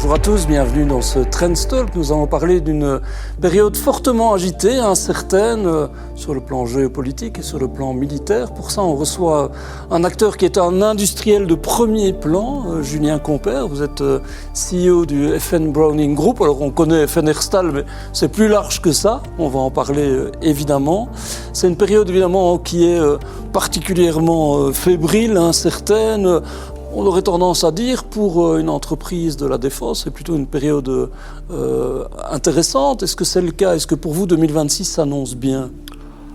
Bonjour à tous, bienvenue dans ce Trendstalk. Nous allons parler d'une période fortement agitée, incertaine sur le plan géopolitique et sur le plan militaire. Pour ça, on reçoit un acteur qui est un industriel de premier plan, Julien Compère. Vous êtes CEO du FN Browning Group. Alors on connaît FN Herstal, mais c'est plus large que ça. On va en parler évidemment. C'est une période évidemment qui est particulièrement fébrile, incertaine. On aurait tendance à dire, pour une entreprise de la défense, c'est plutôt une période intéressante. Est-ce que c'est le cas? Est-ce que pour vous, 2026 s'annonce bien?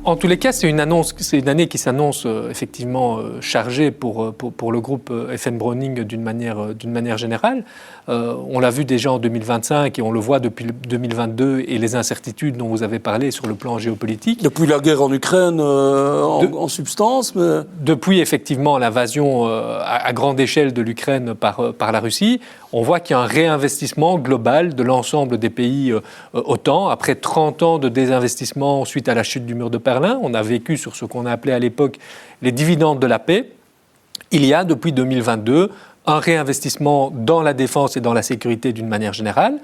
En tous les cas, c'est une année qui s'annonce effectivement chargée pour le groupe FN Browning d'une manière générale. On l'a vu déjà en 2025 et on le voit depuis 2022 et les incertitudes dont vous avez parlé sur le plan géopolitique. Depuis la guerre en Ukraine en substance mais... Depuis effectivement l'invasion à grande échelle de l'Ukraine par la Russie, on voit qu'il y a un réinvestissement global de l'ensemble des pays OTAN. Après 30 ans de désinvestissement suite à la chute du mur de Berlin, on a vécu sur ce qu'on a appelé à l'époque les dividendes de la paix. Il y a depuis 2022 un réinvestissement dans la défense et dans la sécurité d'une manière générale,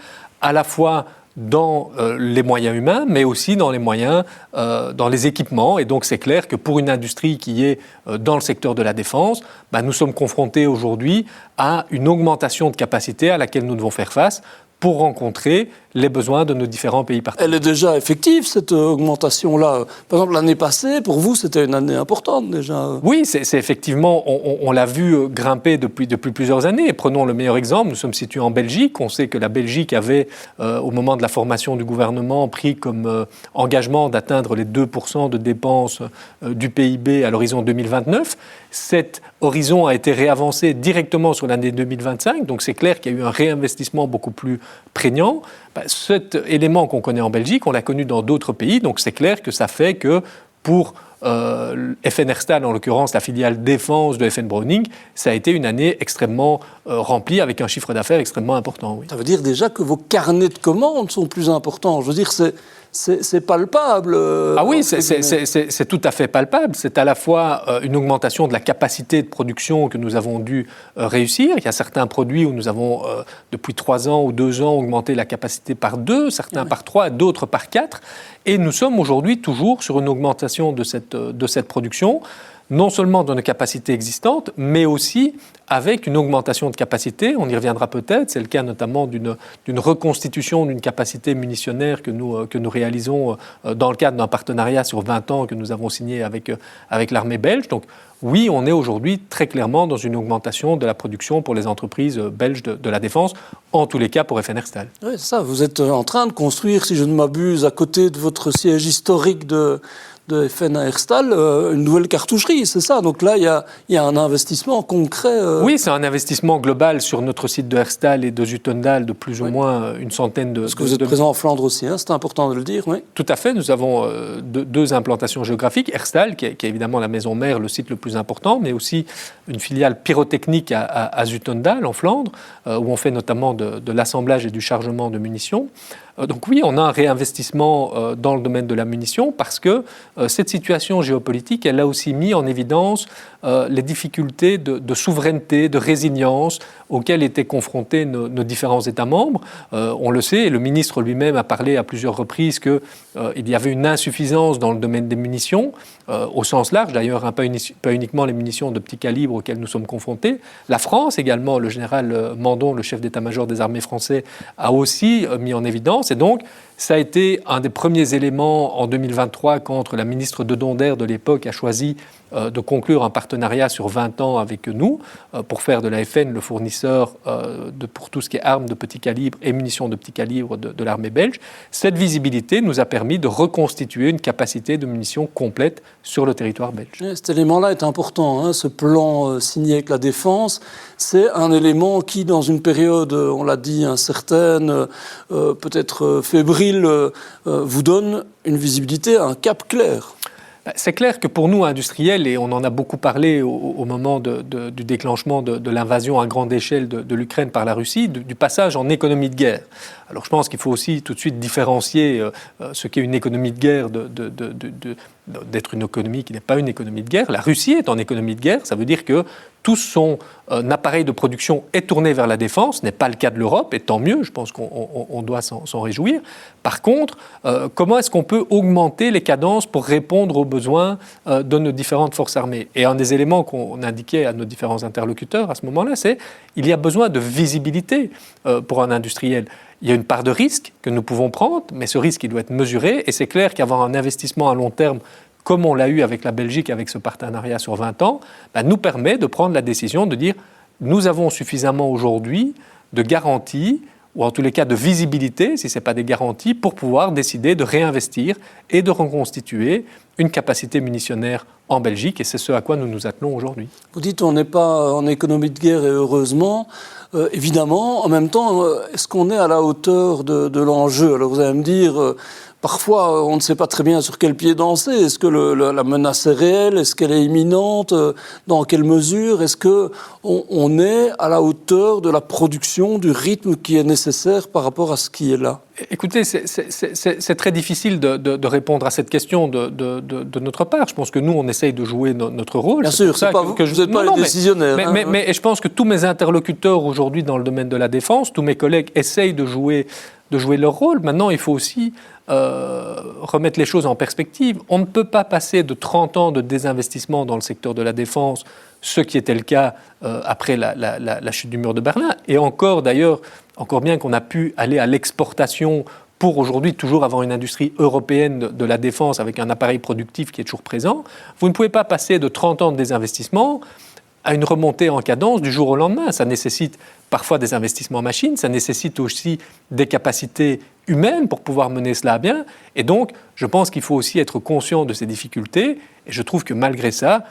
à la fois dans les moyens humains, mais aussi dans les moyens, dans les équipements. Et donc c'est clair que pour une industrie qui est dans le secteur de la défense, nous sommes confrontés aujourd'hui à une augmentation de capacité à laquelle nous devons faire face pour rencontrer les besoins de nos différents pays partenaires. Elle est déjà effective, cette augmentation-là. Par exemple, l'année passée, pour vous, c'était une année importante déjà. Oui, c'est effectivement, on l'a vu grimper depuis plusieurs années. Et prenons le meilleur exemple, nous sommes situés en Belgique. On sait que la Belgique avait, au moment de la formation du gouvernement, pris comme engagement d'atteindre les 2% de dépenses du PIB à l'horizon 2029. Cet horizon a été réavancé directement sur l'année 2025. Donc c'est clair qu'il y a eu un réinvestissement beaucoup plus prégnant. Cet élément qu'on connaît en Belgique, on l'a connu dans d'autres pays, donc c'est clair que ça fait que pour FN Herstal, en l'occurrence la filiale défense de FN Browning, ça a été une année extrêmement remplie avec un chiffre d'affaires extrêmement important. Oui. Ça veut dire déjà que vos carnets de commandes sont plus importants. Je veux dire, c'est palpable. Ah oui, c'est tout à fait palpable. C'est à la fois une augmentation de la capacité de production que nous avons dû réussir. Il y a certains produits où nous avons, depuis 3 ans ou 2 ans, augmenté la capacité par 2, certains par 3, d'autres par 4. Et nous sommes aujourd'hui toujours sur une augmentation de cette production, non seulement de nos capacités existantes, mais aussi avec une augmentation de capacité. On y reviendra peut-être. C'est le cas notamment d'une reconstitution d'une capacité munitionnaire que nous réalisons dans le cadre d'un partenariat sur 20 ans que nous avons signé avec l'armée belge. Donc oui, on est aujourd'hui très clairement dans une augmentation de la production pour les entreprises belges de la défense, en tous les cas pour FN Herstal. Oui, c'est ça. Vous êtes en train de construire, si je ne m'abuse, à côté de votre siège historique de FN Herstal, une nouvelle cartoucherie, c'est ça. Donc là, il y a un investissement concret. Oui, c'est un investissement global sur notre site de Herstal et de Zutendal de plus ou moins une centaine de... Parce que vous êtes présent en Flandre aussi, c'est important de le dire. Oui. Tout à fait, nous avons deux implantations géographiques. Herstal, qui est évidemment la maison mère, le site le plus important, mais aussi une filiale pyrotechnique à Zutendal, en Flandre, où on fait notamment de l'assemblage et du chargement de munitions. Donc oui, on a un réinvestissement dans le domaine de la munition parce que cette situation géopolitique, elle a aussi mis en évidence les difficultés de souveraineté, de résilience auxquelles étaient confrontés nos différents États membres. On le sait, et le ministre lui-même a parlé à plusieurs reprises qu'il y avait une insuffisance dans le domaine des munitions, au sens large d'ailleurs, pas uniquement les munitions de petit calibre auxquelles nous sommes confrontés. La France également, le général Mandon, le chef d'état-major des armées français, a aussi mis en évidence. Et donc, ça a été un des premiers éléments en 2023 quand la ministre Dedonder de l'époque a choisi de conclure un partenariat sur 20 ans avec nous pour faire de la FN le fournisseur pour tout ce qui est armes de petit calibre et munitions de petit calibre de l'armée belge. Cette visibilité nous a permis de reconstituer une capacité de munitions complète sur le territoire belge. Cet élément-là est important, ce plan signé avec la Défense. C'est un élément qui, dans une période, on l'a dit, incertaine, peut-être fébrile, vous donne une visibilité, un cap clair. C'est clair que pour nous, industriels, et on en a beaucoup parlé au moment du déclenchement de l'invasion à grande échelle de l'Ukraine par la Russie, du passage en économie de guerre. Alors je pense qu'il faut aussi tout de suite différencier ce qu'est une économie de guerre d'être une économie qui n'est pas une économie de guerre. La Russie est en économie de guerre, ça veut dire que tout son appareil de production est tourné vers la défense, ce n'est pas le cas de l'Europe, et tant mieux, je pense qu'on doit s'en réjouir. Par contre, comment est-ce qu'on peut augmenter les cadences pour répondre aux besoins de nos différentes forces armées? Et un des éléments qu'on indiquait à nos différents interlocuteurs à ce moment-là, c'est qu'il y a besoin de visibilité pour un industriel. Il y a une part de risque que nous pouvons prendre, mais ce risque il doit être mesuré, et c'est clair qu'avoir un investissement à long terme, comme on l'a eu avec la Belgique, avec ce partenariat sur 20 ans, nous permet de prendre la décision de dire nous avons suffisamment aujourd'hui de garanties, ou en tous les cas de visibilité, si ce n'est pas des garanties, pour pouvoir décider de réinvestir et de reconstituer une capacité munitionnaire en Belgique, et c'est ce à quoi nous nous attelons aujourd'hui. Vous dites on n'est pas en économie de guerre, et heureusement. Évidemment, en même temps, est-ce qu'on est à la hauteur de l'enjeu? Alors vous allez me dire, parfois on ne sait pas très bien sur quel pied danser. Est-ce que la menace est réelle? Est-ce qu'elle est imminente? Dans quelle mesure? Est-ce qu'on est à la hauteur de la production, du rythme qui est nécessaire par rapport à ce qui est là? Écoutez, c'est très difficile de répondre à cette question de notre part. Je pense que nous, on essaye de jouer notre rôle. Bien sûr, c'est pas vous n'êtes pas les décisionnaires. Mais je pense que tous mes interlocuteurs aujourd'hui dans le domaine de la défense, tous mes collègues essayent de jouer leur rôle. Maintenant, il faut aussi remettre les choses en perspective. On ne peut pas passer de 30 ans de désinvestissement dans le secteur de la défense, ce qui était le cas après la chute du mur de Berlin. Et encore d'ailleurs, encore bien qu'on a pu aller à l'exportation pour aujourd'hui toujours avoir une industrie européenne de la défense avec un appareil productif qui est toujours présent, vous ne pouvez pas passer de 30 ans de désinvestissement à une remontée en cadence du jour au lendemain. Ça nécessite parfois des investissements en machines, ça nécessite aussi des capacités humaines pour pouvoir mener cela à bien. Et donc, je pense qu'il faut aussi être conscient de ces difficultés. Et je trouve que malgré ça,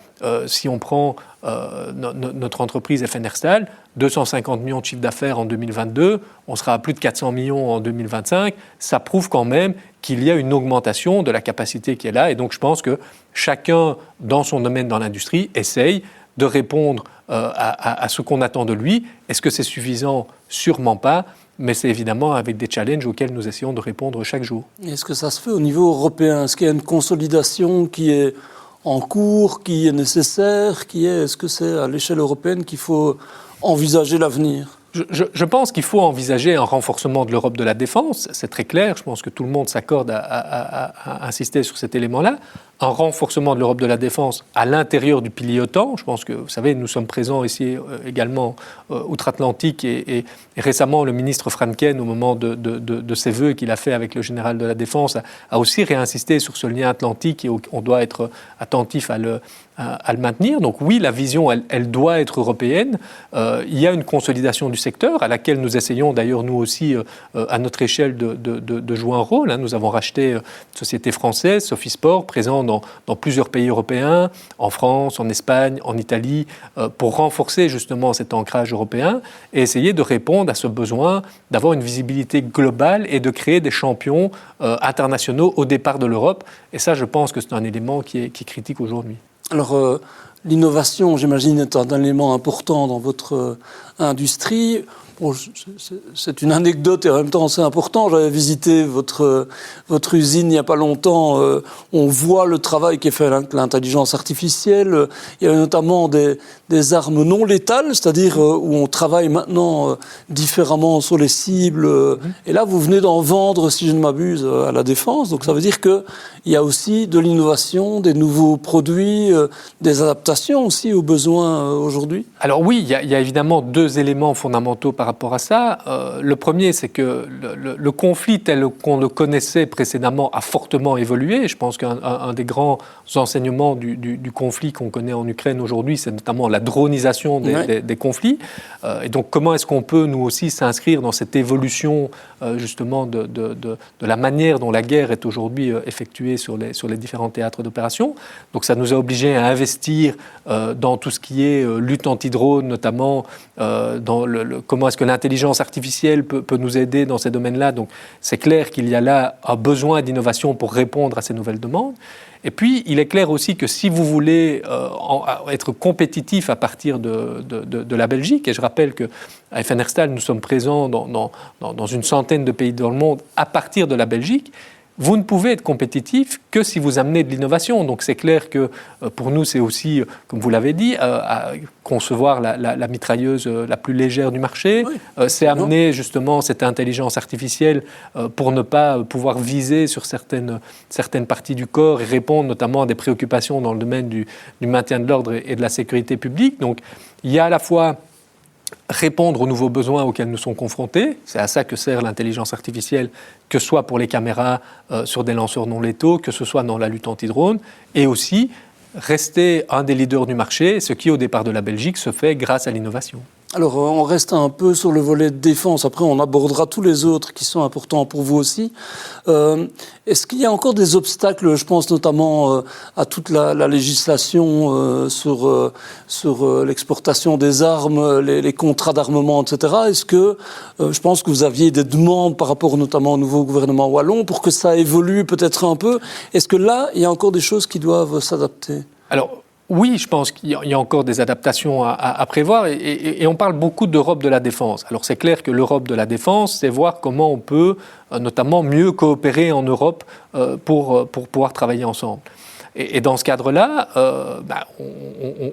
si on prend notre entreprise FN Herstal, 250 millions de chiffre d'affaires en 2022, on sera à plus de 400 millions en 2025, ça prouve quand même qu'il y a une augmentation de la capacité qui est là. Et donc, je pense que chacun, dans son domaine dans l'industrie, essaye de répondre à ce qu'on attend de lui. Est-ce que c'est suffisant? Sûrement pas, mais c'est évidemment avec des challenges auxquels nous essayons de répondre chaque jour. Est-ce que ça se fait au niveau européen? Est-ce qu'il y a une consolidation qui est en cours, qui est nécessaire? Est-ce que c'est à l'échelle européenne qu'il faut envisager l'avenir? Je pense qu'il faut envisager un renforcement de l'Europe de la défense, c'est très clair, je pense que tout le monde s'accorde à insister sur cet élément-là. Un renforcement de l'Europe de la défense à l'intérieur du pilier OTAN. Je pense que, vous savez, nous sommes présents ici également outre-Atlantique et récemment le ministre Franken, au moment de ses vœux qu'il a fait avec le général de la Défense, a aussi réinsisté sur ce lien atlantique et on doit être attentif à le maintenir. Donc oui, la vision, elle doit être européenne. Il y a une consolidation du secteur à laquelle nous essayons d'ailleurs nous aussi à notre échelle de jouer un rôle. Nous avons racheté une société française, Sophisport, présente dans plusieurs pays européens, en France, en Espagne, en Italie, pour renforcer justement cet ancrage européen et essayer de répondre à ce besoin d'avoir une visibilité globale et de créer des champions internationaux au départ de l'Europe. Et ça, je pense que c'est un élément qui est critique aujourd'hui. Alors, l'innovation, j'imagine, est un élément important dans votre industrie. Bon, c'est une anecdote et en même temps c'est important. J'avais visité votre usine il n'y a pas longtemps. On voit le travail qui est fait avec l'intelligence artificielle. Il y a notamment des armes non létales, c'est-à-dire où on travaille maintenant différemment sur les cibles. Et là, vous venez d'en vendre, si je ne m'abuse, à la Défense. Donc ça veut dire qu'il y a aussi de l'innovation, des nouveaux produits, des adaptations aussi aux besoins aujourd'hui. Alors oui, il y a évidemment deux éléments fondamentaux par rapport à ça. Le premier, c'est que le conflit tel qu'on le connaissait précédemment a fortement évolué. Je pense qu'un des grands enseignements du conflit qu'on connaît en Ukraine aujourd'hui, c'est notamment la dronisation des conflits. Et donc, comment est-ce qu'on peut, nous aussi, s'inscrire dans cette évolution, justement, de la manière dont la guerre est aujourd'hui effectuée sur les différents théâtres d'opération. Donc, ça nous a obligés à investir dans tout ce qui est lutte anti-drone, notamment dans comment est-ce que l'intelligence artificielle peut nous aider dans ces domaines-là. Donc, c'est clair qu'il y a là un besoin d'innovation pour répondre à ces nouvelles demandes. Et puis, il est clair aussi que si vous voulez être compétitif à partir de la Belgique, et je rappelle qu'à FN Herstal, nous sommes présents dans une centaine de pays dans le monde à partir de la Belgique, vous ne pouvez être compétitif que si vous amenez de l'innovation. Donc c'est clair que pour nous, c'est aussi, comme vous l'avez dit, à concevoir la mitrailleuse la plus légère du marché. Oui, c'est amener justement cette intelligence artificielle pour ne pas pouvoir viser sur certaines parties du corps et répondre notamment à des préoccupations dans le domaine du maintien de l'ordre et de la sécurité publique. Donc il y a à la fois répondre aux nouveaux besoins auxquels nous sommes confrontés. C'est à ça que sert l'intelligence artificielle, que ce soit pour les caméras sur des lanceurs non létaux, que ce soit dans la lutte anti-drone, et aussi rester un des leaders du marché, ce qui, au départ de la Belgique, se fait grâce à l'innovation. Alors, on reste un peu sur le volet de défense. Après, on abordera tous les autres qui sont importants pour vous aussi. Est-ce qu'il y a encore des obstacles, je pense notamment à toute la législation sur l'exportation des armes, les contrats d'armement, etc. Est-ce que, je pense que vous aviez des demandes par rapport notamment au nouveau gouvernement wallon pour que ça évolue peut-être un peu. Est-ce que là, il y a encore des choses qui doivent s'adapter ? Alors, oui, je pense qu'il y a encore des adaptations à prévoir et on parle beaucoup d'Europe de la défense. Alors c'est clair que l'Europe de la défense, c'est voir comment on peut notamment mieux coopérer en Europe pour pouvoir travailler ensemble. Et dans ce cadre-là,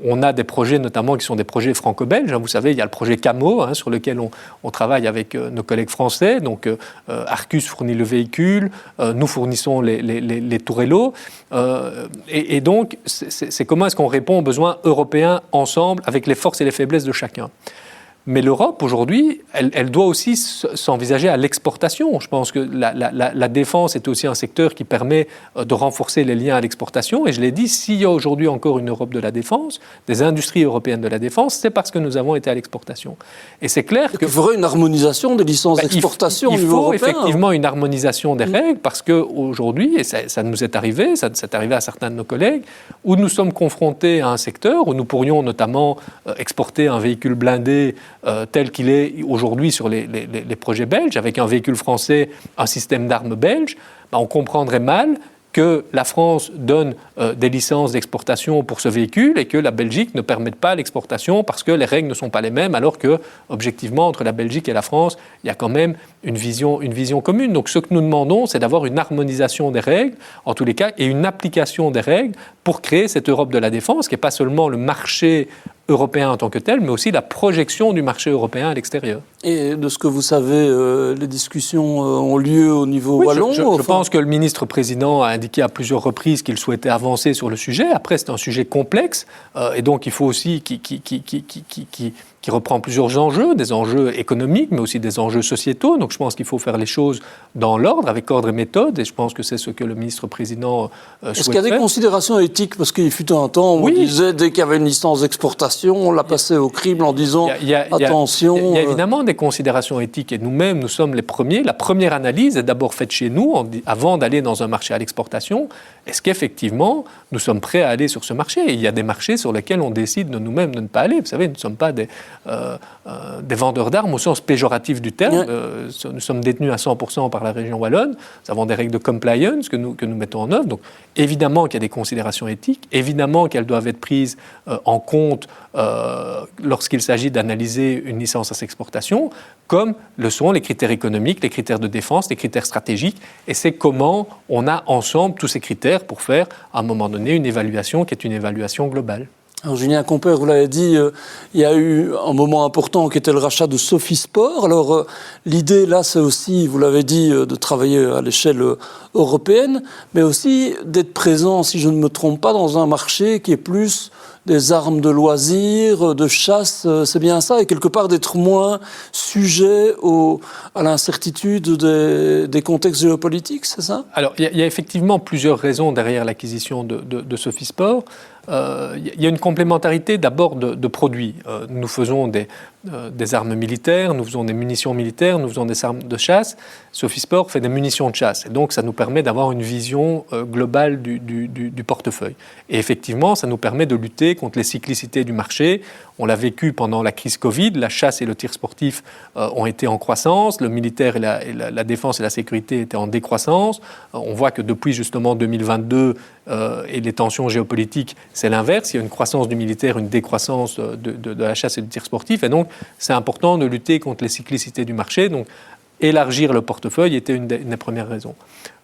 on a des projets notamment qui sont des projets franco-belges. Vous savez, il y a le projet CAMO sur lequel on travaille avec nos collègues français. Donc Arcus fournit le véhicule, nous fournissons les tourellos. Et donc, c'est comment est-ce qu'on répond aux besoins européens ensemble avec les forces et les faiblesses de chacun. Mais l'Europe, aujourd'hui, elle doit aussi s'envisager à l'exportation. Je pense que la défense est aussi un secteur qui permet de renforcer les liens à l'exportation. Et je l'ai dit, s'il y a aujourd'hui encore une Europe de la défense, des industries européennes de la défense, c'est parce que nous avons été à l'exportation. Et c'est clair qu'il faudrait une harmonisation des licences d'exportation au niveau européen. Il faut effectivement une harmonisation des règles parce qu'aujourd'hui, et ça nous est arrivé, ça est arrivé à certains de nos collègues, où nous sommes confrontés à un secteur où nous pourrions notamment exporter un véhicule blindé tel qu'il est aujourd'hui sur les projets belges, avec un véhicule français, un système d'armes belge, on comprendrait mal que la France donne des licences d'exportation pour ce véhicule et que la Belgique ne permette pas l'exportation parce que les règles ne sont pas les mêmes, alors que, objectivement, entre la Belgique et la France, il y a quand même une vision commune. Donc ce que nous demandons, c'est d'avoir une harmonisation des règles, en tous les cas, et une application des règles pour créer cette Europe de la défense, qui n'est pas seulement le marché européen en tant que tel, mais aussi la projection du marché européen à l'extérieur. Et de ce que vous savez, les discussions ont lieu au niveau wallon. Je pense que le ministre-président a indiqué à plusieurs reprises qu'il souhaitait avancer sur le sujet. Après, c'est un sujet complexe, et donc il faut aussi qui reprend plusieurs enjeux, des enjeux économiques, mais aussi des enjeux sociétaux. Donc je pense qu'il faut faire les choses dans l'ordre, avec ordre et méthode, et je pense que c'est ce que le ministre-président souhaite faire. Est-ce qu'il y a des considérations éthiques? Parce qu'il fut un temps où on disait, dès qu'il y avait une licence d'exportation, on la passait au crible en disant attention. Il y a évidemment des considérations éthiques, et nous-mêmes, nous sommes les premiers. La première analyse est d'abord faite chez nous, avant d'aller dans un marché à l'exportation. Est-ce qu'effectivement, nous sommes prêts à aller sur ce marché? Et il y a des marchés sur lesquels on décide de nous-mêmes de ne pas aller. Vous savez, nous ne sommes pas des vendeurs d'armes au sens péjoratif du terme. Nous sommes détenus à 100% par la région wallonne. Nous avons des règles de compliance que nous mettons en œuvre. Donc, évidemment qu'il y a des considérations éthiques, évidemment qu'elles doivent être prises en compte lorsqu'il s'agit d'analyser une licence à exportation, comme le sont les critères économiques, les critères de défense, les critères stratégiques. Et c'est comment on a ensemble tous ces critères pour faire, à un moment donné, une évaluation qui est une évaluation globale. Alors, Julien Compère, vous l'avez dit, il y a eu un moment important qui était le rachat de Sophie Sport. Alors, l'idée, là, c'est aussi, vous l'avez dit, de travailler à l'échelle européenne, mais aussi d'être présent, si je ne me trompe pas, dans un marché qui est plus des armes de loisirs, de chasse, c'est bien ça, et quelque part d'être moins sujet à l'incertitude des contextes géopolitiques, c'est ça? Alors, il y a effectivement plusieurs raisons derrière l'acquisition de Sophie Sport. Il y a une complémentarité d'abord de produits. Nous faisons des armes militaires, nous faisons des munitions militaires, nous faisons des armes de chasse. Sophie Sport fait des munitions de chasse. Et donc, ça nous permet d'avoir une vision globale du portefeuille. Et effectivement, ça nous permet de lutter contre les cyclicités du marché. On l'a vécu pendant la crise Covid. La chasse et le tir sportif ont été en croissance. Le militaire et la défense et la sécurité étaient en décroissance. On voit que depuis justement 2022 et les tensions géopolitiques, c'est l'inverse. Il y a une croissance du militaire, une décroissance de la chasse et du tir sportif. Et donc, c'est important de lutter contre les cyclicités du marché. Donc, élargir le portefeuille était une des premières raisons.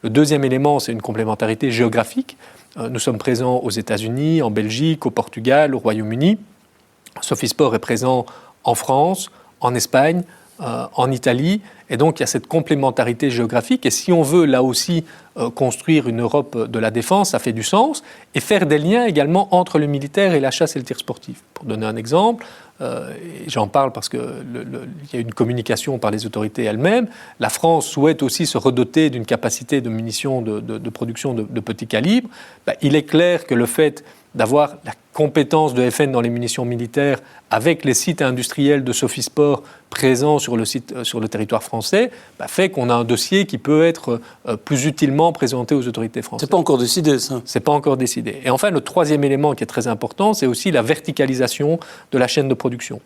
Le deuxième élément, c'est une complémentarité géographique. Nous sommes présents aux États-Unis, en Belgique, au Portugal, au Royaume-Uni. Sophisport est présent en France, en Espagne, en Italie. Et donc, il y a cette complémentarité géographique. Et si on veut, là aussi, construire une Europe de la défense, ça fait du sens. Et faire des liens également entre le militaire et la chasse et le tir sportif. Pour donner un exemple, et j'en parle parce qu'il y a une communication par les autorités elles-mêmes, la France souhaite aussi se redoter d'une capacité de munitions de production de petit calibre. Il est clair que le fait d'avoir la compétence de FN dans les munitions militaires avec les sites industriels de Sophisport présents sur le territoire français fait qu'on a un dossier qui peut être plus utilement présenté aux autorités françaises. C'est pas encore décidé, ça. C'est pas encore décidé. Et enfin, le troisième élément qui est très important, c'est aussi la verticalisation de la chaîne de production.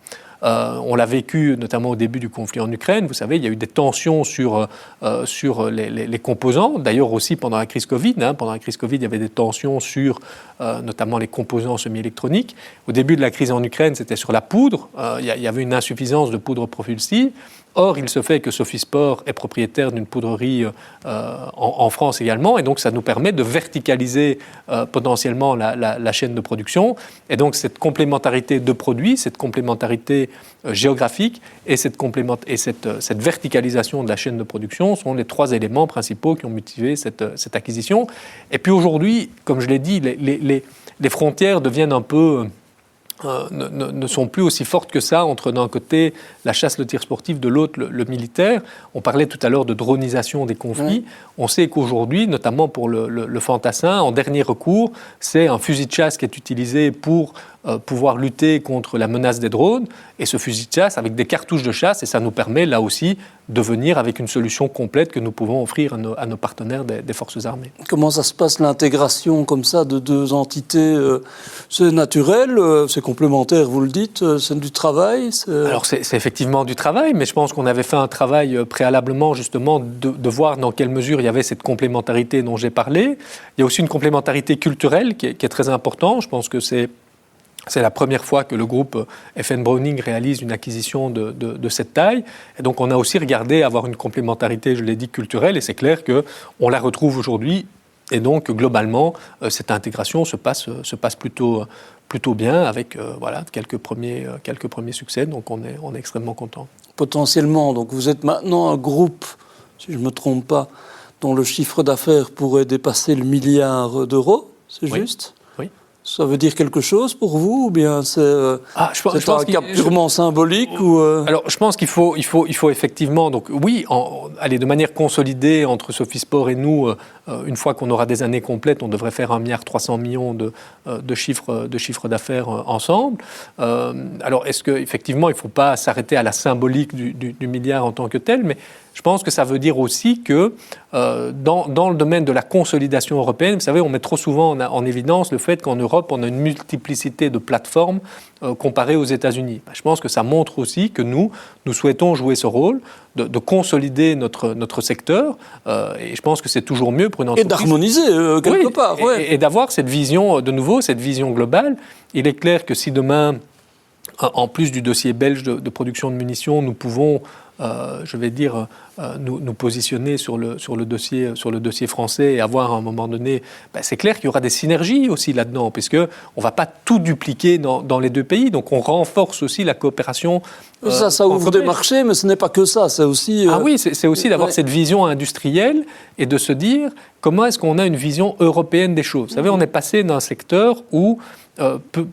On l'a vécu notamment au début du conflit en Ukraine. Vous savez, il y a eu des tensions sur les composants. D'ailleurs aussi pendant la crise Covid. Pendant la crise Covid, il y avait des tensions sur notamment les composants semi-électroniques. Au début de la crise en Ukraine, c'était sur la poudre. Il y avait une insuffisance de poudre propulsive. Or, il se fait que Sophisport est propriétaire d'une poudrerie en France également, et donc ça nous permet de verticaliser potentiellement la chaîne de production. Et donc cette complémentarité de produits, cette complémentarité géographique et cette verticalisation de la chaîne de production sont les trois éléments principaux qui ont motivé cette acquisition. Et puis aujourd'hui, comme je l'ai dit, les frontières deviennent un peu... ne sont plus aussi fortes que ça entre d'un côté la chasse, le tir sportif, de l'autre le militaire. On parlait tout à l'heure de dronisation des conflits. On sait qu'aujourd'hui, notamment pour le fantassin, en dernier recours, c'est un fusil de chasse qui est utilisé pour pouvoir lutter contre la menace des drones, et ce fusil de chasse avec des cartouches de chasse, et ça nous permet là aussi de venir avec une solution complète que nous pouvons offrir à nos partenaires des forces armées. Comment ça se passe, l'intégration comme ça de deux entités? C'est naturel, c'est complémentaire, vous le dites, c'est du travail? Alors c'est effectivement du travail, mais je pense qu'on avait fait un travail préalablement justement de voir dans quelle mesure il y avait cette complémentarité dont j'ai parlé. Il y a aussi une complémentarité culturelle qui est très importante. Je pense que c'est la première fois que le groupe FN Browning réalise une acquisition de cette taille. Et donc, on a aussi regardé avoir une complémentarité, je l'ai dit, culturelle. Et c'est clair qu'on la retrouve aujourd'hui. Et donc, globalement, cette intégration se passe plutôt bien avec quelques premiers succès. Donc, on est extrêmement content. Potentiellement, donc vous êtes maintenant un groupe, si je ne me trompe pas, dont le chiffre d'affaires pourrait dépasser le milliard d'euros, c'est juste ? Ça veut dire quelque chose pour vous, ou bien c'est un cap purement symbolique ou Alors, je pense qu'il faut effectivement, donc oui, de manière consolidée entre Sophisport et nous, une fois qu'on aura des années complètes, on devrait faire 1,3 milliard de chiffre d'affaires ensemble. Alors, est-ce qu'effectivement, il ne faut pas s'arrêter à la symbolique du milliard en tant que tel, mais je pense que ça veut dire aussi que dans le domaine de la consolidation européenne, vous savez, on met trop souvent en évidence le fait qu'en Europe, on a une multiplicité de plateformes comparées aux États-Unis. Je pense que ça montre aussi que nous souhaitons jouer ce rôle de consolider notre secteur, et je pense que c'est toujours mieux pour une entreprise. Et d'harmoniser quelque part. Et d'avoir cette vision, de nouveau, cette vision globale. Il est clair que si demain, en plus du dossier belge de production de munitions, nous pouvons nous positionner sur le dossier français et avoir à un moment donné, c'est clair qu'il y aura des synergies aussi là-dedans, puisque on ne va pas tout dupliquer dans les deux pays, donc on renforce aussi la coopération. Ça ouvre des marchés, mais ce n'est pas que ça, c'est aussi... oui, c'est aussi d'avoir cette vision industrielle et de se dire comment est-ce qu'on a une vision européenne des choses. Vous savez, on est passé d'un secteur où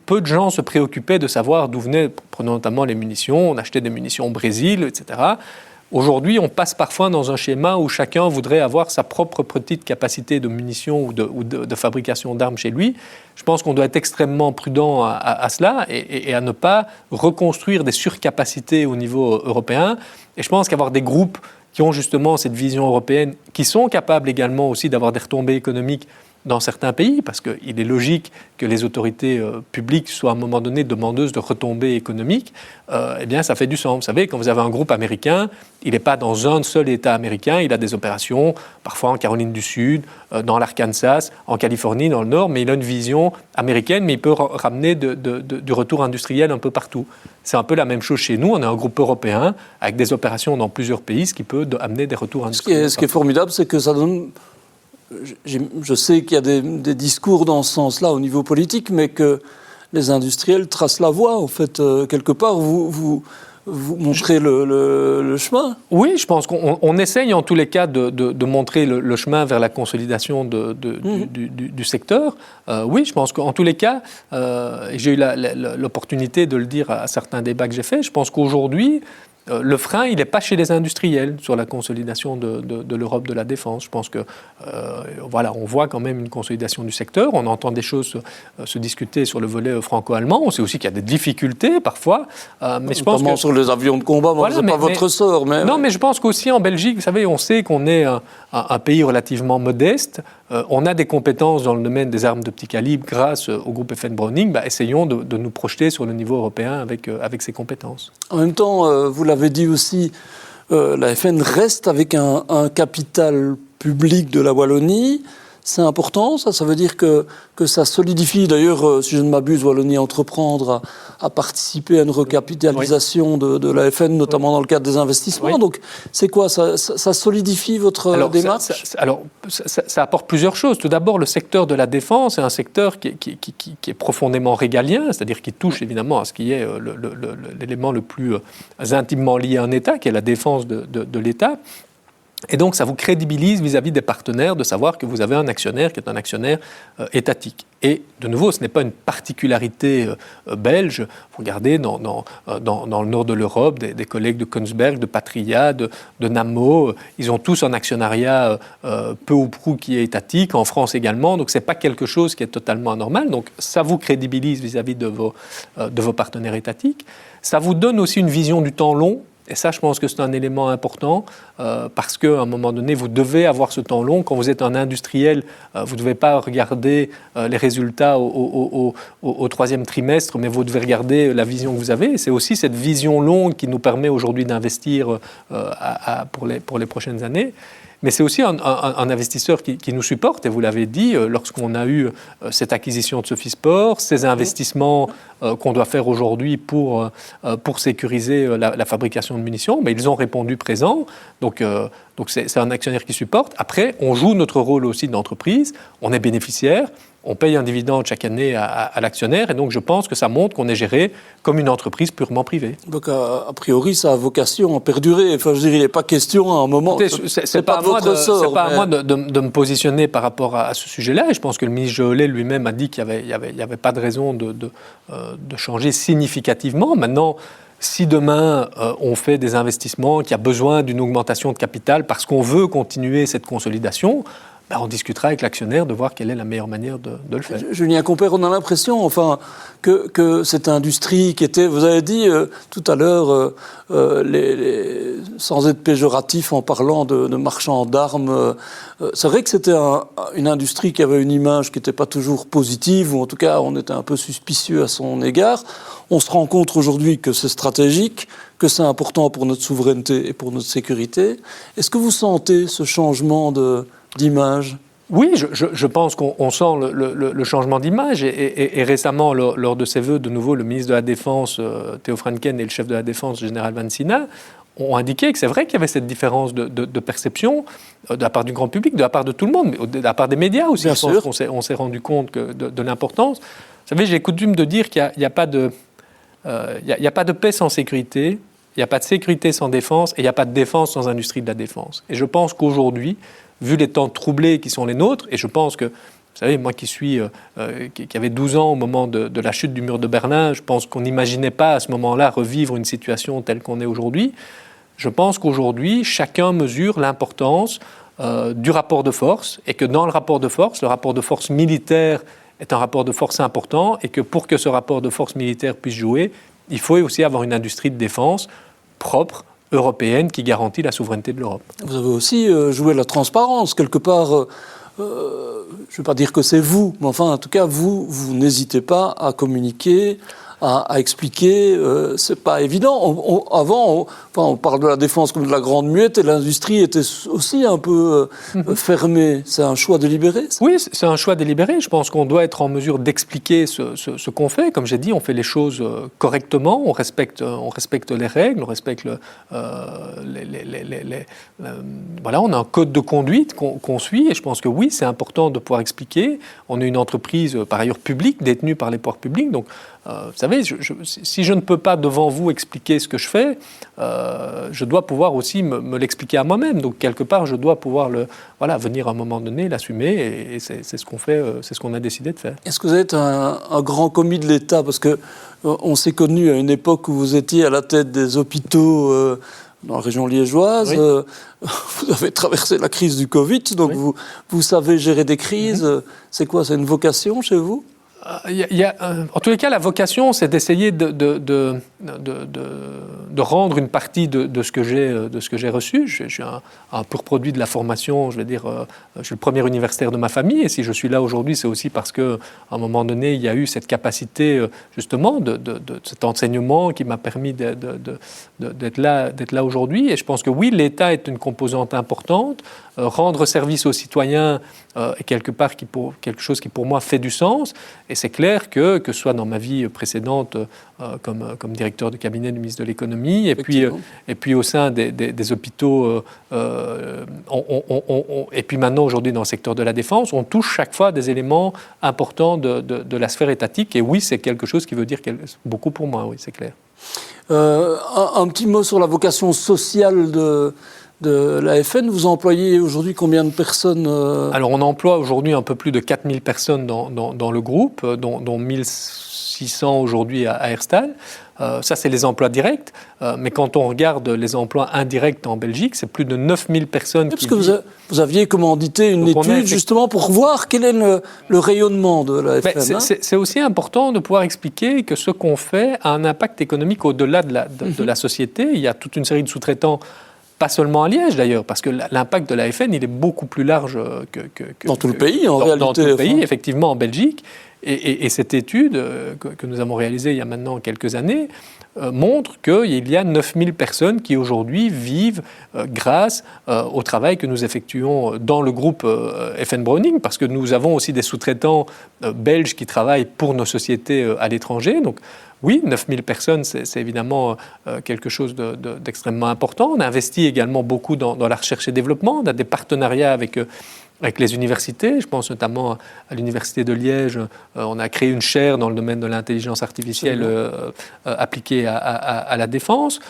peu de gens se préoccupaient de savoir d'où venaient, prenons notamment les munitions, on achetait des munitions au Brésil, etc. Aujourd'hui, on passe parfois dans un schéma où chacun voudrait avoir sa propre petite capacité de munitions ou de fabrication d'armes chez lui. Je pense qu'on doit être extrêmement prudent à cela et à ne pas reconstruire des surcapacités au niveau européen. Et je pense qu'avoir des groupes qui ont justement cette vision européenne, qui sont capables également aussi d'avoir des retombées économiques dans certains pays, parce qu'il est logique que les autorités publiques soient à un moment donné demandeuses de retombées économiques, eh bien ça fait du sens. Vous savez, quand vous avez un groupe américain, il n'est pas dans un seul État américain, il a des opérations, parfois en Caroline du Sud, dans l'Arkansas, en Californie, dans le Nord, mais il a une vision américaine, mais il peut ramener du retour industriel un peu partout. C'est un peu la même chose chez nous, on est un groupe européen avec des opérations dans plusieurs pays, ce qui peut amener des retours industriels. Ce qui est formidable, c'est que ça donne... Je sais qu'il y a des discours dans ce sens-là au niveau politique, mais que les industriels tracent la voie. En fait, quelque part, vous montrez le chemin. Oui, je pense qu'on essaye en tous les cas de montrer le chemin vers la consolidation du secteur. Oui, je pense qu'en tous les cas, et j'ai eu l'opportunité de le dire à certains débats que j'ai faits, je pense qu'aujourd'hui, le frein, il n'est pas chez les industriels sur la consolidation de l'Europe de la défense. Je pense que, voilà, on voit quand même une consolidation du secteur. On entend des choses se discuter sur le volet franco-allemand. On sait aussi qu'il y a des difficultés parfois. Mais je pense notamment sur les avions de combat, voilà, ce n'est pas votre sort. Mais... Non, mais je pense qu'aussi en Belgique, vous savez, on sait qu'on est un pays relativement modeste. On a des compétences dans le domaine des armes de petit calibre grâce au groupe FN Browning. Essayons de nous projeter sur le niveau européen avec ces compétences. En même temps, vous l'avez dit aussi, la FN reste avec un capital public de la Wallonie. C'est important, ça veut dire que ça solidifie. D'ailleurs, si je ne m'abuse, Wallonie Entreprendre a participé à une recapitalisation de la FN, notamment dans le cadre des investissements. Oui. Donc, c'est quoi ça solidifie votre démarche? Ça apporte plusieurs choses. Tout d'abord, le secteur de la défense est un secteur qui est profondément régalien, c'est-à-dire qui touche évidemment à ce qui est l'élément le plus intimement lié à un État, qui est la défense de l'État. Et donc, ça vous crédibilise vis-à-vis des partenaires de savoir que vous avez un actionnaire qui est un actionnaire étatique. Et de nouveau, ce n'est pas une particularité belge. Vous regardez dans le nord de l'Europe, des collègues de Kongsberg, de Patria, de Nammo, ils ont tous un actionnariat peu ou prou qui est étatique, en France également. Donc, ce n'est pas quelque chose qui est totalement anormal. Donc, ça vous crédibilise vis-à-vis de vos partenaires étatiques. Ça vous donne aussi une vision du temps long. Et ça, je pense que c'est un élément important parce qu'à un moment donné, vous devez avoir ce temps long. Quand vous êtes un industriel, vous ne devez pas regarder les résultats au troisième trimestre, mais vous devez regarder la vision que vous avez. Et c'est aussi cette vision longue qui nous permet aujourd'hui d'investir pour les prochaines années. Mais c'est aussi un investisseur qui nous supporte, et vous l'avez dit, lorsqu'on a eu cette acquisition de Sophie Sport, ces investissements qu'on doit faire aujourd'hui pour sécuriser la fabrication de munitions, mais ils ont répondu présent. Donc c'est un actionnaire qui supporte. Après, on joue notre rôle aussi d'entreprise, on est bénéficiaire, on paye un dividende chaque année à l'actionnaire, et donc je pense que ça montre qu'on est géré comme une entreprise purement privée. Donc a priori, ça a vocation à perdurer. Enfin, je dirais, il n'est pas question à un moment... C'est pas à moi de me positionner par rapport à ce sujet-là, et je pense que le ministre Joly lui-même a dit qu'il n'y avait pas de raison de changer significativement. Maintenant, si demain on fait des investissements, qu'il y a besoin d'une augmentation de capital parce qu'on veut continuer cette consolidation, on discutera avec l'actionnaire de voir quelle est la meilleure manière de le faire. Julien Compère, on a l'impression que cette industrie qui était, vous avez dit tout à l'heure, sans être péjoratif en parlant de marchands d'armes, c'est vrai que c'était une industrie qui avait une image qui n'était pas toujours positive, ou en tout cas on était un peu suspicieux à son égard. On se rend compte aujourd'hui que c'est stratégique, que c'est important pour notre souveraineté et pour notre sécurité. Est-ce que vous sentez ce changement d'image? Oui, je pense qu'on sent le changement d'image. Et récemment, lors de ses vœux, de nouveau, le ministre de la Défense, Theo Franken, et le chef de la Défense, le général Van Sina, ont indiqué que c'est vrai qu'il y avait cette différence de perception de la part du grand public, de la part de tout le monde, mais de la part des médias aussi. Bien sûr. On s'est rendu compte de l'importance. Vous savez, j'ai coutume de dire qu'il n'y a pas de paix sans sécurité, il n'y a pas de sécurité sans défense, et il n'y a pas de défense sans industrie de la défense. Et je pense qu'aujourd'hui, vu les temps troublés qui sont les nôtres, et je pense que, vous savez, moi qui avait 12 ans au moment de la chute du mur de Berlin, je pense qu'on n'imaginait pas à ce moment-là revivre une situation telle qu'on est aujourd'hui. Je pense qu'aujourd'hui, chacun mesure l'importance du rapport de force, et que dans le rapport de force militaire est un rapport de force important, et que pour que ce rapport de force militaire puisse jouer, il faut aussi avoir une industrie de défense propre, européenne, qui garantit la souveraineté de l'Europe. Vous avez aussi joué la transparence. Quelque part, je ne vais pas dire que c'est vous, mais enfin, en tout cas, vous n'hésitez pas à communiquer, à expliquer. C'est pas évident. Avant, on parle de la défense comme de la grande muette, et l'industrie était aussi un peu fermée. C'est un choix délibéré, ça? Oui, c'est un choix délibéré. Je pense qu'on doit être en mesure d'expliquer ce qu'on fait. Comme j'ai dit, on fait les choses correctement, on respecte les règles, on respecte voilà, on a un code de conduite qu'on suit, et je pense que oui, c'est important de pouvoir expliquer. On est une entreprise, par ailleurs, publique, détenue par les pouvoirs publics, donc vous savez, si je ne peux pas devant vous expliquer ce que je fais, je dois pouvoir aussi me l'expliquer à moi-même. Donc quelque part, je dois pouvoir venir à un moment donné, l'assumer, et c'est ce qu'on fait, c'est ce qu'on a décidé de faire. Est-ce que vous êtes un grand commis de l'État? Parce que on s'est connus à une époque où vous étiez à la tête des hôpitaux dans la région liégeoise. Oui. Vous avez traversé la crise du Covid, donc oui. vous savez gérer des crises. C'est quoi? C'est une vocation chez vous? En tous les cas, la vocation, c'est d'essayer de rendre une partie de ce que j'ai reçu. Je suis un pur produit de la formation, je vais dire, je suis le premier universitaire de ma famille, et si je suis là aujourd'hui, c'est aussi parce qu'à un moment donné, il y a eu cette capacité, justement, de cet enseignement qui m'a permis d'être là aujourd'hui. Et je pense que oui, l'État est une composante importante. Rendre service aux citoyens est quelque chose qui, pour moi, fait du sens. Et c'est clair que ce soit dans ma vie précédente comme directeur de cabinet du ministre de l'Économie, et puis au sein des hôpitaux, et puis maintenant aujourd'hui dans le secteur de la défense, on touche chaque fois des éléments importants de la sphère étatique. Et oui, c'est quelque chose qui veut dire beaucoup pour moi, oui, c'est clair. Un petit mot sur la vocation sociale de l'AFN. Vous employez aujourd'hui combien de personnes Alors, on emploie aujourd'hui un peu plus de 4000 personnes dans le groupe, dont 1600 aujourd'hui à Herstal. Ça, c'est les emplois directs. Mais quand on regarde les emplois indirects en Belgique, c'est plus de 9000 personnes qui vivent. Parce que vous aviez commandité une étude justement pour voir quel est le rayonnement de l'AFN. C'est aussi important de pouvoir expliquer que ce qu'on fait a un impact économique au-delà de la société. Il y a toute une série de sous-traitants, pas seulement à Liège d'ailleurs, parce que l'impact de l'AFN, il est beaucoup plus large que dans tout le pays, en réalité. Dans tout le pays, effectivement, en Belgique. Et cette étude que nous avons réalisée il y a maintenant quelques années montre qu'il y a 9000 personnes qui aujourd'hui vivent grâce au travail que nous effectuons dans le groupe FN Browning, parce que nous avons aussi des sous-traitants belges qui travaillent pour nos sociétés à l'étranger. Donc oui, 9000 personnes, c'est évidemment quelque chose d'extrêmement important. On a investi également beaucoup dans la recherche et développement. On a des partenariats avec les universités. Je pense notamment à l'Université de Liège. On a créé une chaire dans le domaine de l'intelligence artificielle appliquée à la défense.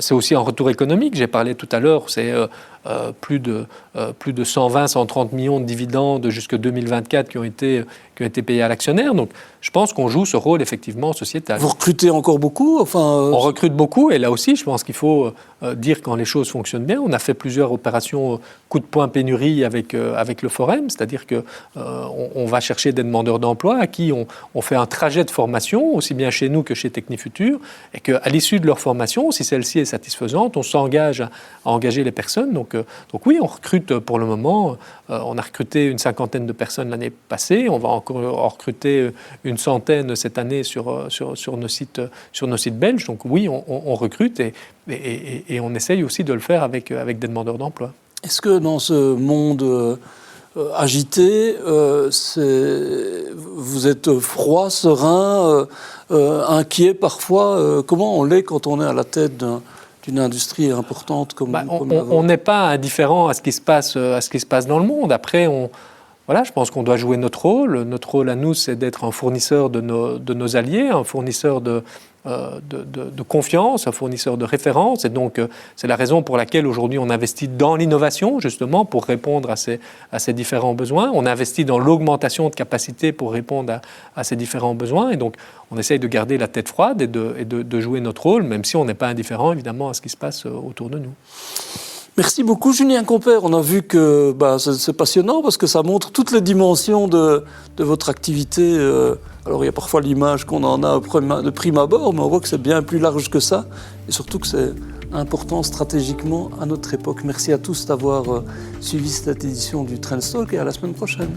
C'est aussi un retour économique. J'ai parlé tout à l'heure, c'est plus de 120-130 millions de dividendes jusqu'en 2024 qui ont été payés à l'actionnaire. Donc, je pense qu'on joue ce rôle effectivement sociétal. Vous recrutez encore beaucoup? On recrute beaucoup, et là aussi, je pense qu'il faut dire quand les choses fonctionnent bien. On a fait plusieurs opérations coup de poing pénurie avec le Forum, c'est-à-dire qu'on va chercher des demandeurs d'emploi à qui on fait un trajet de formation, aussi bien chez nous que chez Technifutur, et qu'à l'issue de leur formation, si celle-ci est satisfaisante, on s'engage à engager les personnes. Donc oui, on recrute pour le moment. On a recruté une 50aine de personnes l'année passée. On va encore en recruter une centaine cette année sur nos sites belges. Donc oui, on recrute et on essaye aussi de le faire avec des demandeurs d'emploi. Est-ce que dans ce monde agité, vous êtes froid, serein, inquiet parfois? Comment on l'est quand on est à la tête d'une industrie importante comme on n'est pas indifférent à ce qui se passe dans le monde. Après, je pense qu'on doit jouer notre rôle. Notre rôle à nous, c'est d'être un fournisseur de nos alliés, un fournisseur de confiance, un fournisseur de référence. Et donc, c'est la raison pour laquelle aujourd'hui on investit dans l'innovation, justement, pour répondre à ces différents besoins. On investit dans l'augmentation de capacité pour répondre à ces différents besoins. Et donc, on essaye de garder la tête froide et de jouer notre rôle, même si on n'est pas indifférent, évidemment, à ce qui se passe autour de nous. Merci beaucoup, Julien Compère. On a vu que c'est passionnant parce que ça montre toutes les dimensions de votre activité. Alors, il y a parfois l'image qu'on en a de prime abord, mais on voit que c'est bien plus large que ça. Et surtout que c'est important stratégiquement à notre époque. Merci à tous d'avoir suivi cette édition du Trendstalk et à la semaine prochaine.